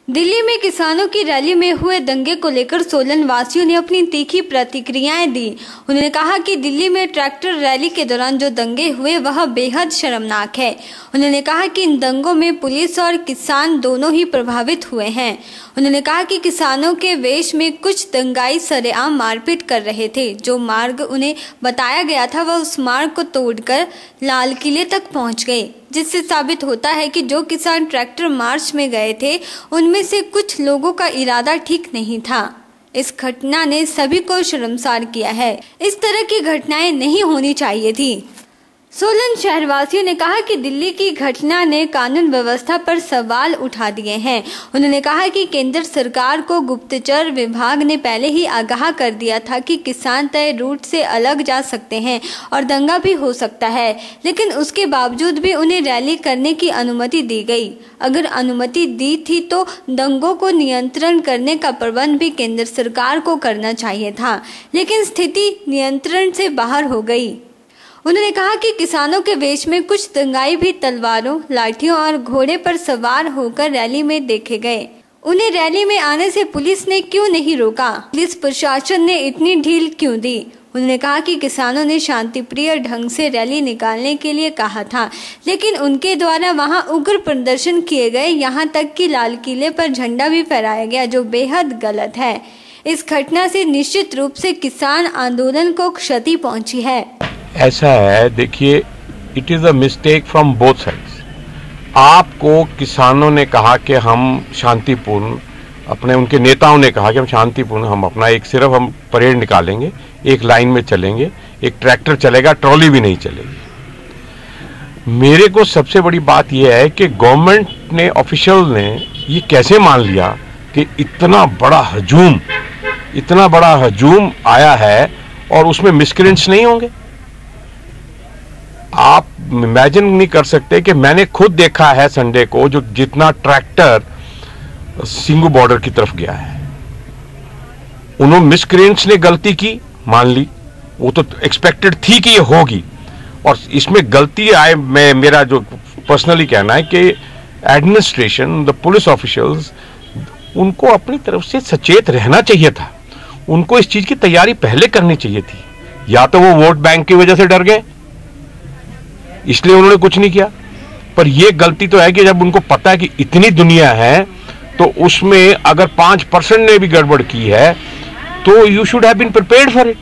दिल्ली में किसानों की रैली में हुए दंगे को लेकर सोलन वासियों ने अपनी तीखी प्रतिक्रियाएं दी। उन्होंने कहा कि दिल्ली में ट्रैक्टर रैली के दौरान जो दंगे हुए वह बेहद शर्मनाक है। उन्होंने कहा कि इन दंगों में पुलिस और किसान दोनों ही प्रभावित हुए हैं। उन्होंने कहा कि किसानों के वेश में कुछ दंगाई सरेआम मारपीट कर रहे थे। जो मार्ग उन्हें बताया गया था वह उस मार्ग को तोड़कर लाल किले तक पहुंच गए, जिससे साबित होता है कि जो किसान ट्रैक्टर मार्च में गए थे उनमें से कुछ लोगों का इरादा ठीक नहीं था। इस घटना ने सभी को शर्मसार किया है। इस तरह की घटनाएं नहीं होनी चाहिए थी। सोलन शहरवासियों ने कहा कि दिल्ली की घटना ने कानून व्यवस्था पर सवाल उठा दिए हैं। उन्होंने कहा कि केंद्र सरकार को गुप्तचर विभाग ने पहले ही आगाह कर दिया था कि किसान तय रूट से अलग जा सकते हैं और दंगा भी हो सकता है, लेकिन उसके बावजूद भी उन्हें रैली करने की अनुमति दी गई। अगर अनुमति दी थी तो दंगों को नियंत्रण करने का प्रबंध भी केंद्र सरकार को करना चाहिए था, लेकिन स्थिति नियंत्रण से बाहर हो गई। उन्होंने कहा कि किसानों के वेश में कुछ दंगाई भी तलवारों, लाठियों और घोड़े पर सवार होकर रैली में देखे गए। उन्हें रैली में आने से पुलिस ने क्यों नहीं रोका? पुलिस प्रशासन ने इतनी ढील क्यों दी? उन्होंने कहा कि किसानों ने शांतिप्रिय ढंग से रैली निकालने के लिए कहा था, लेकिन उनके द्वारा वहां उग्र प्रदर्शन किए गए। यहां तक कि लाल किले पर झंडा भी फहराया गया, जो बेहद गलत है। इस घटना से निश्चित रूप से किसान आंदोलन को क्षति पहुंची है। ऐसा है, देखिए, it is a mistake from both sides. आपको किसानों ने कहा कि हम शांतिपूर्ण, अपने उनके नेताओं ने कहा कि हम शांतिपूर्ण, हम अपना सिर्फ हम परेड निकालेंगे, एक लाइन में चलेंगे, एक ट्रैक्टर चलेगा, ट्रॉली भी नहीं चलेगी। मेरे को सबसे बड़ी बात यह है कि गवर्नमेंट ने, ऑफिशियल ने ये कैसे मान लिया कि इतना बड़ा हजूम आया है और उसमें मिसक्रेंट्स नहीं होंगे। आप इमेजिन नहीं कर सकते कि मैंने खुद देखा है संडे को जो जितना ट्रैक्टर सिंगू बॉर्डर की तरफ गया है, उन्होंने मिसक्रेंट्स ने गलती की, मान ली, वो तो एक्सपेक्टेड थी कि ये होगी। और इसमें गलती आए, मेरा जो पर्सनली कहना है कि एडमिनिस्ट्रेशन, द पुलिस ऑफिशियल्स, उनको अपनी तरफ से सचेत रहना चाहिए था। उनको इस चीज की तैयारी पहले करनी चाहिए थी। या तो वो वोट बैंक की वजह से डर गए, इसलिए उन्होंने कुछ नहीं किया। पर यह गलती तो है कि जब उनको पता है कि इतनी दुनिया है तो उसमें अगर 5% ने भी गड़बड़ की है तो you should have been prepared for it.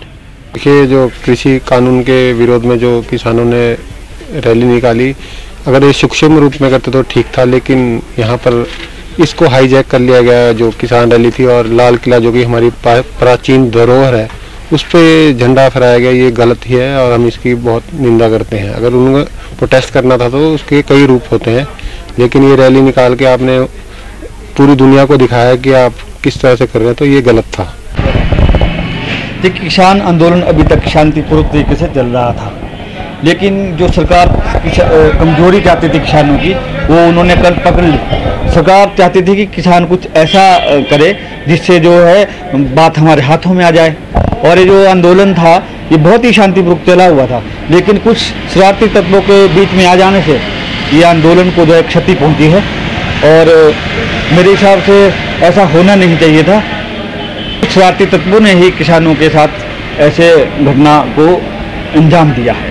देखिए, जो कृषि कानून के विरोध में जो किसानों ने रैली निकाली, अगर ये सूक्ष्म रूप में करते तो ठीक था, लेकिन यहाँ पर इसको हाईजैक कर लिया गया। जो किसान रैली थी और लाल किला जो कि हमारी प्राचीन धरोहर है, उस पर झंडा फहराया गया, ये गलत ही है और हम इसकी बहुत निंदा करते हैं। अगर उनको प्रोटेस्ट करना था तो उसके कई रूप होते हैं, लेकिन ये रैली निकाल के आपने पूरी दुनिया को दिखाया कि आप किस तरह से कर रहे हैं, तो ये गलत था। किसान आंदोलन अभी तक शांतिपूर्वक तरीके से चल रहा था, लेकिन जो सरकार कमजोरी चाहती थी किसानों की, वो उन्होंने कल पकड़ ली। सरकार चाहती थी कि किसान कुछ ऐसा करे जिससे जो है बात हमारे हाथों में आ जाए। और ये जो आंदोलन था ये बहुत ही शांतिपूर्वक चला हुआ था, लेकिन कुछ शरारती तत्वों के बीच में आ जाने से ये आंदोलन को जो है क्षति पहुंची है। और मेरे हिसाब से ऐसा होना नहीं चाहिए था। कुछ शरारती तत्वों ने ही किसानों के साथ ऐसे घटना को अंजाम दिया है।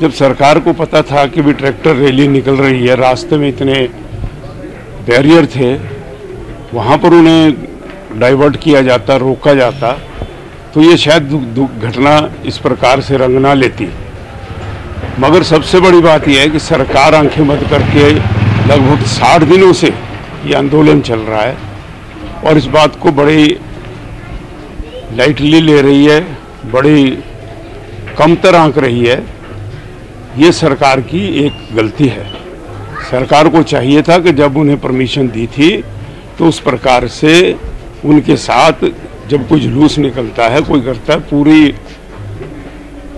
जब सरकार को पता था कि भी ट्रैक्टर रैली निकल रही है, रास्ते में इतने बैरियर थे, वहाँ पर उन्हें डाइवर्ट किया जाता, रोका जाता, तो ये शायद घटना इस प्रकार से रंग ना लेती। मगर सबसे बड़ी बात यह है कि सरकार आंखें बंद करके लगभग 60 दिनों से ये आंदोलन चल रहा है और इस बात को बड़ी लाइटली ले रही है, बड़ी कमतर आंक रही है। ये सरकार की एक गलती है। सरकार को चाहिए था कि जब उन्हें परमिशन दी थी तो उस प्रकार से उनके साथ जब कोई जुलूस निकलता है, कोई करता है, पूरी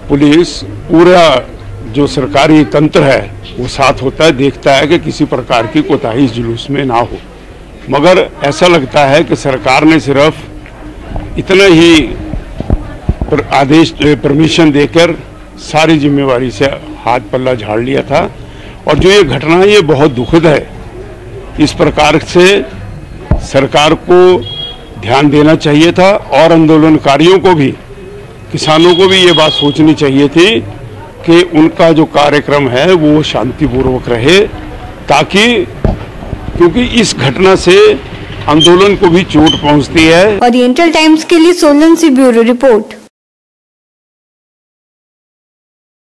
पुलिस, पूरा जो सरकारी तंत्र है वो साथ होता है, देखता है कि किसी प्रकार की कोताही इस जुलूस में ना हो। मगर ऐसा लगता है कि सरकार ने सिर्फ इतना ही आदेश, परमिशन देकर सारी जिम्मेवारी से हाथ पल्ला झाड़ लिया था। और जो ये घटना है ये बहुत दुखद है। इस प्रकार से सरकार को ध्यान देना चाहिए था और आंदोलनकारियों को भी, किसानों को भी ये बात सोचनी चाहिए थी कि उनका जो कार्यक्रम है वो शांतिपूर्वक रहे, ताकि क्योंकि इस घटना से आंदोलन को भी चोट पहुंचती है। ओरिएंटल टाइम्स के लिए सोलन से ब्यूरो रिपोर्ट।